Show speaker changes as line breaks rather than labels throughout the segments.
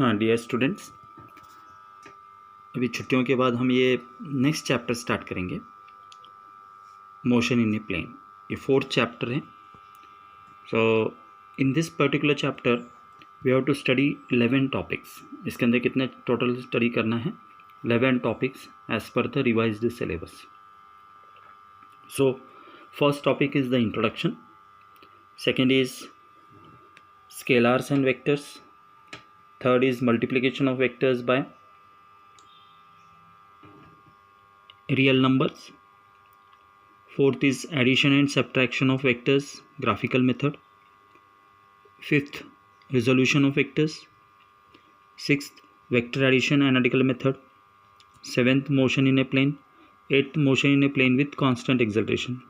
हाँ dear students, अभी छुट्टियों के बाद हम ये नेक्स्ट चैप्टर स्टार्ट करेंगे, मोशन इन ए प्लेन। ये 4th चैप्टर है। So in this particular chapter we have to study 11 topics. इसके अंदर कितने टोटल स्टडी करना है? 11 topics as per the revised syllabus. So first topic is the introduction, second is scalars and vectors, third is multiplication of vectors by real numbers, fourth is addition and subtraction of vectors graphical method, fifth resolution of vectors, sixth vector addition analytical method, seventh motion in a plane, eighth motion in a plane with constant acceleration,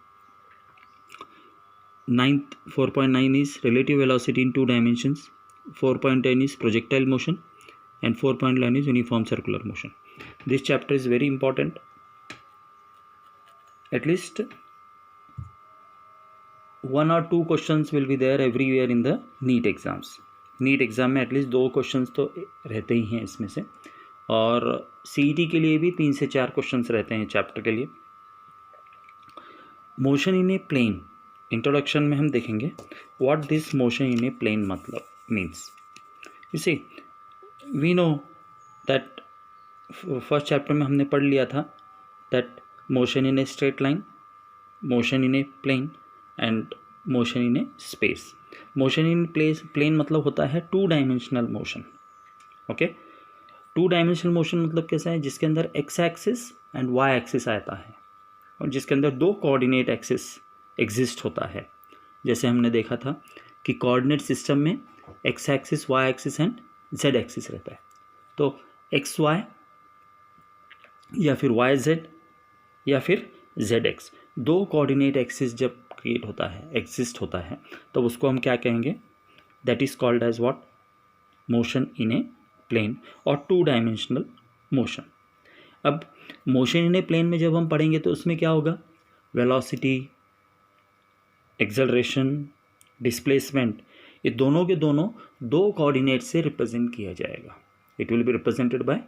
ninth 4.9 is relative velocity in 2 dimensions, 4.10 is projectile motion, and 4.9 is uniform circular motion. This chapter is very important. At least 1 or 2 questions will be there every year in the NEET exams. NEET exam में at least 2 questions तो रहते ही हैं इसमें से, और CET के लिए भी 3 से 4 क्वेश्चंस रहते हैं चैप्टर के लिए। Motion in a plane, introduction में हम देखेंगे what this motion in a plane मतलब means. You see, we know that first chapter में हमने पढ़ लिया था that motion in a straight line, motion in a plane and motion in a space. motion in plane मतलब होता है 2 dimensional motion. Okay, 2 dimensional motion मतलब कैसा है? जिसके अंदर x axis and y axis आता है और जिसके अंदर 2 कोऑर्डिनेट एक्सिस एग्जिस्ट होता है। जैसे हमने देखा था कि कोऑर्डिनेट सिस्टम में x axis, y axis and z axis रहता है। तो xy या फिर yz या फिर zx, 2 कोऑर्डिनेट एक्सिस जब क्रिएट होता है, एग्जिस्ट होता है, तब उसको हम क्या कहेंगे? That is called as what? Motion in a plane और 2 डायमेंशनल मोशन। अब मोशन इन ए प्लेन में जब हम पढ़ेंगे तो उसमें क्या होगा? वेलोसिटी, एक्सेलरेशन, डिस्प्लेसमेंट, ये दोनों के दोनों 2 कोऑर्डिनेट से रिप्रेजेंट किया जाएगा। It will be represented bye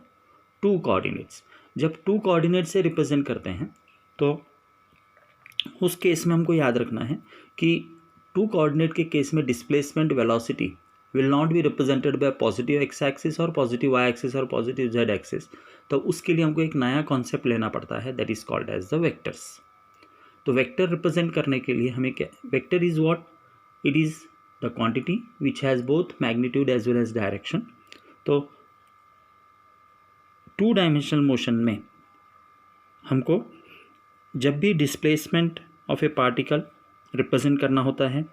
2 coordinates. जब 2 कोऑर्डिनेट से रिप्रेजेंट करते हैं तो उस केस में हमको याद रखना है कि 2 कोऑर्डिनेट के केस में displacement, velocity will not be represented bye positive x axis और पॉजिटिव वाई एक्सिस और पॉजिटिव जेड एक्सिस। तो उसके लिए हमको एक नया कॉन्सेप्ट लेना पड़ता है, that is called as the vectors. तो वेक्टर रिप्रेजेंट करने के लिए हमें क्या? Vector is what? It is the quantity which has both magnitude as well as direction. तो 2 डायमेंशनल मोशन में हमको जब भी displacement of a particle represent करना होता है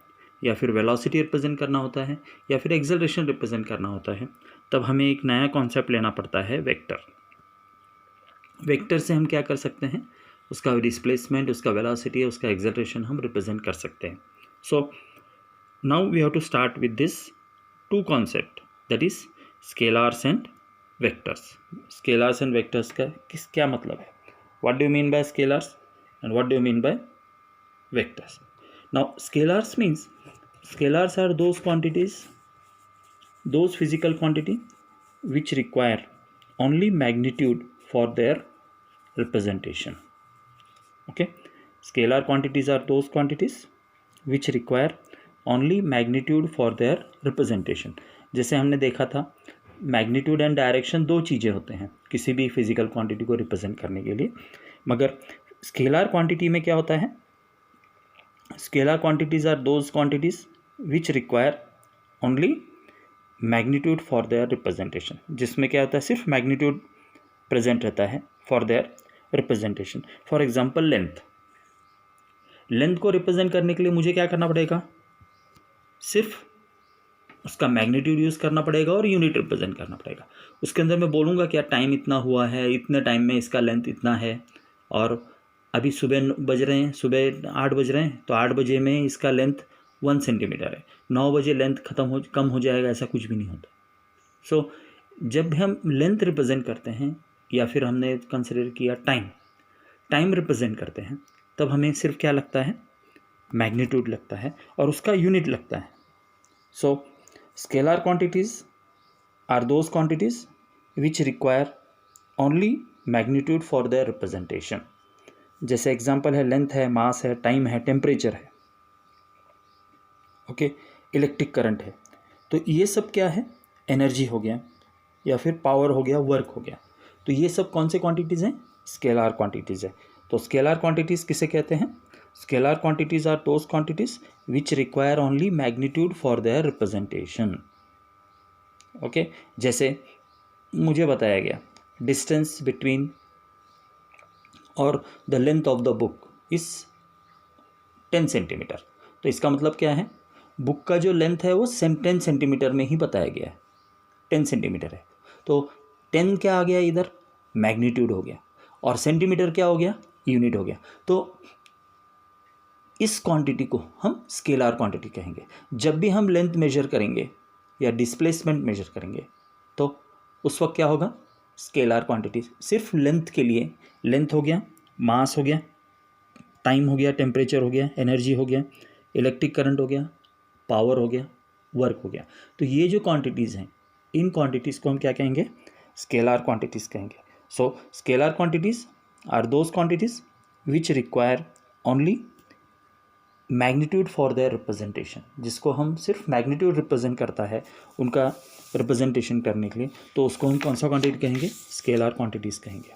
या फिर वेलोसिटी रिप्रेजेंट करना होता है या फिर एक्सेलरेशन रिप्रेजेंट करना होता है, तब हमें एक नया कॉन्सेप्ट लेना पड़ता है, वेक्टर। वेक्टर से हम क्या कर सकते हैं? उसका डिस्प्लेसमेंट, उसका वेलोसिटी, उसका एक्सेलरेशन हम रिप्रेजेंट कर सकते हैं। So now we have to start with this 2 concept, that is scalars and vectors. Scalars and vectors का क्या मतलब है? What do you mean by scalars and what do you mean by vectors? Now scalars means, scalars are those quantities, those physical quantity which require only magnitude for their representation. Okay, scalar quantities are those quantities which require only magnitude for their representation. जैसे हमने देखा था, magnitude and direction 2 चीज़ें होते हैं किसी भी physical quantity को रिप्रेजेंट करने के लिए, मगर स्केलर क्वांटिटी में क्या होता है? Scalar quantities are those quantities which require only magnitude for their representation. जिसमें क्या होता है? सिर्फ मैग्नीट्यूड प्रेजेंट रहता है for their representation. For example length. Length को रिप्रेजेंट करने के लिए मुझे क्या करना पड़ेगा? सिर्फ उसका मैग्नीट्यूड यूज़ करना पड़ेगा और यूनिट रिप्रेजेंट करना पड़ेगा। उसके अंदर मैं बोलूँगा क्या टाइम इतना हुआ है, इतने टाइम में इसका लेंथ इतना है, और अभी सुबह बज रहे हैं, सुबह 8 बज रहे हैं, तो 8 बजे में इसका लेंथ 1 सेंटीमीटर है, 9 बजे लेंथ कम हो जाएगा, ऐसा कुछ भी नहीं होता। सो जब हम लेंथ रिप्रेजेंट करते हैं या फिर हमने कंसिडर किया टाइम रिप्रेजेंट करते हैं, तब हमें सिर्फ क्या लगता है? मैग्नीट्यूड लगता है और उसका यूनिट लगता है। So scalar quantities are those quantities which require only magnitude for their representation. जैसे एग्जांपल है लेंथ है, मास है, टाइम है, टेम्परेचर है, ओके, इलेक्ट्रिक करंट है। तो ये सब क्या है, एनर्जी हो गया या फिर पावर हो गया, वर्क हो गया। तो ये सब कौन से क्वांटिटीज़ हैं, स्केलर क्वांटिटीज़ है। तो स्केलर क्वांटिटीज़ किसे कहते हैं, scalar quantities are those quantities which require only magnitude for their representation, okay. जैसे मुझे बताया गया डिस्टेंस बिटवीन और the length of the book is 10 centimetre. तो इसका मतलब क्या है, बुक का जो लेंथ है वो 10 सेंटीमीटर में ही बताया गया है, 10 सेंटीमीटर है। तो 10 क्या आ गया इधर, मैग्नीट्यूड हो गया, और सेंटीमीटर क्या हो गया, यूनिट हो गया। तो इस क्वांटिटी को हम स्केलर क्वांटिटी कहेंगे। जब भी हम लेंथ मेजर करेंगे या डिस्प्लेसमेंट मेजर करेंगे तो उस वक्त क्या होगा, स्केलर क्वांटिटी। सिर्फ लेंथ के लिए, लेंथ हो गया, मास हो गया, टाइम हो गया, टेम्परेचर हो गया, एनर्जी हो गया, इलेक्ट्रिक करंट हो गया, पावर हो गया, वर्क हो गया। तो ये जो क्वांटिटीज़ हैं, इन क्वांटिटीज़ को हम क्या कहेंगे, स्केलर क्वांटिटीज़ कहेंगे। So scalar quantities are those quantities which require only magnitude for their representation, जिसको हम सिर्फ मैग्नीट्यूड रिप्रेजेंट करता है उनका रिप्रेजेंटेशन करने के लिए, तो उसको हम कौन सा क्वांटिटी कहेंगे, स्केलर क्वांटिटीज़ कहेंगे।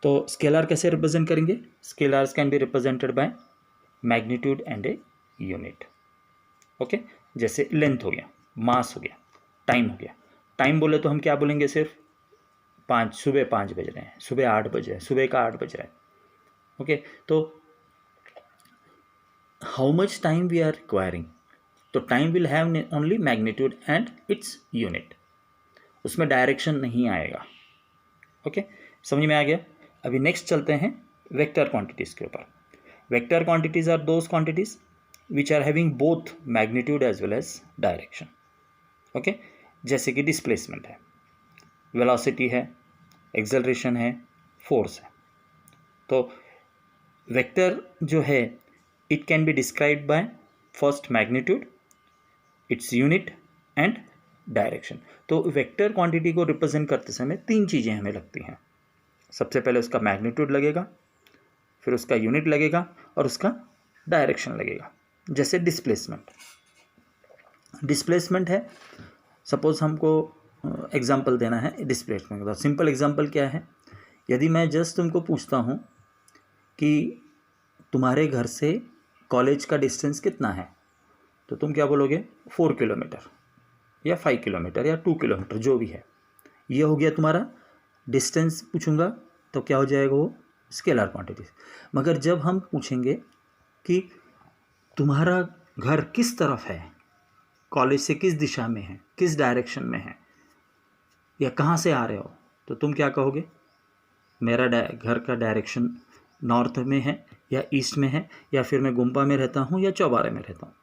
तो स्केलर कैसे रिप्रेजेंट करेंगे, scalars can be represented by magnitude and a unit, okay. जैसे लेंथ हो गया, मास हो गया, टाइम हो गया। टाइम बोले तो हम क्या बोलेंगे, सिर्फ सुबह 5 बज रहे हैं, सुबह 8 बज रहे हैं, सुबह का 8 बज रहा है, ओके। तो how much time we are requiring, तो time will have only magnitude and its unit, उसमें डायरेक्शन नहीं आएगा, ओके। समझ में आ गया। अभी नेक्स्ट चलते हैं वेक्टर क्वांटिटीज़ के ऊपर। Vector quantities are those quantities which are having both magnitude as well as direction, okay. जैसे कि डिस्प्लेसमेंट है, वेलोसिटी है, एक्सेलरेशन है, फोर्स है। तो वेक्टर जो है it can be described by first magnitude, its unit and direction। तो वेक्टर क्वांटिटी को रिप्रेजेंट करते समय 3 चीज़ें हमें लगती हैं। सबसे पहले उसका मैग्नीट्यूड लगेगा, फिर उसका यूनिट लगेगा और उसका डायरेक्शन लगेगा। जैसे डिस्प्लेसमेंट है, सपोज हमको एग्जांपल देना है डिस्प्लेसमेंट का। सिंपल एग्जांपल क्या है, यदि मैं जस्ट तुमको पूछता हूँ कि तुम्हारे घर से कॉलेज का डिस्टेंस कितना है, तो तुम क्या बोलोगे, 4 किलोमीटर या 5 किलोमीटर या 2 किलोमीटर, जो भी है। ये हो गया तुम्हारा डिस्टेंस। पूछूंगा तो क्या हो जाएगा, वो स्केलर क्वांटिटी। मगर जब हम पूछेंगे कि तुम्हारा घर किस तरफ है, कॉलेज से किस दिशा में है, किस डायरेक्शन में है, या कहाँ से आ रहे हो, तो तुम क्या कहोगे, मेरा घर का डायरेक्शन नॉर्थ में है या ईस्ट में है, या फिर मैं गुम्पा में रहता हूँ या चौबारे में रहता हूँ।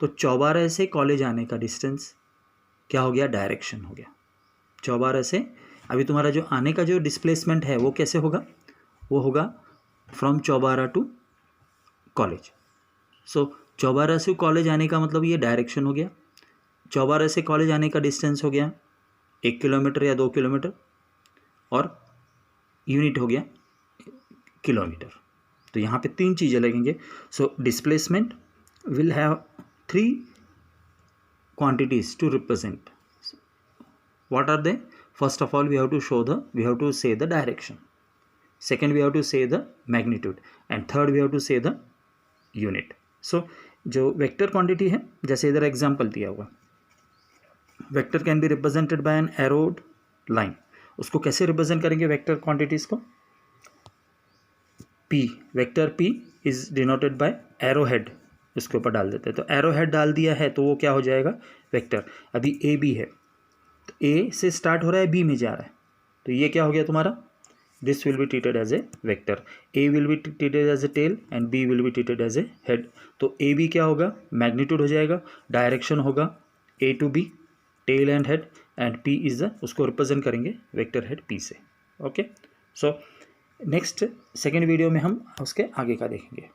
तो चौबारे से कॉलेज आने का डिस्टेंस क्या हो गया, डायरेक्शन हो गया। चौबारे से अभी तुम्हारा जो आने का जो डिस्प्लेसमेंट है वो कैसे होगा, वो होगा फ्रॉम चौबारा टू कॉलेज। सो चौबारा से कॉलेज आने का मतलब ये डायरेक्शन हो गया। चौबारा से कॉलेज आने का डिस्टेंस हो गया 1 किलोमीटर या 2 किलोमीटर, और यूनिट हो गया किलोमीटर। तो यहाँ पे 3 चीज़ें लगेंगे। So displacement will have 3 quantities to represent. What are they? First of all, we have to say the direction. Second, we have to say the magnitude, and third, we have to say the unit. So जो vector quantity है, जैसे इधर example दिया हुआ, vector can be represented by an arrowed line. उसको कैसे represent करेंगे vector quantities को, P, vector P is denoted by arrow head, इसके ऊपर डाल देते हैं। तो एरो हेड डाल दिया है तो वो क्या हो जाएगा, वेक्टर। अभी ए बी है, तो ए से स्टार्ट हो रहा है, बी में जा रहा है, तो ये क्या हो गया तुम्हारा, this will be treated as a vector. A will be treated as a tail and B will be treated as a head. तो ए बी क्या होगा, मैग्नीट्यूड हो जाएगा, डायरेक्शन होगा A to B, tail and head, and P is the, उसको represent करेंगे vector head P से। Okay, so next second video में हम उसके आगे का देखेंगे।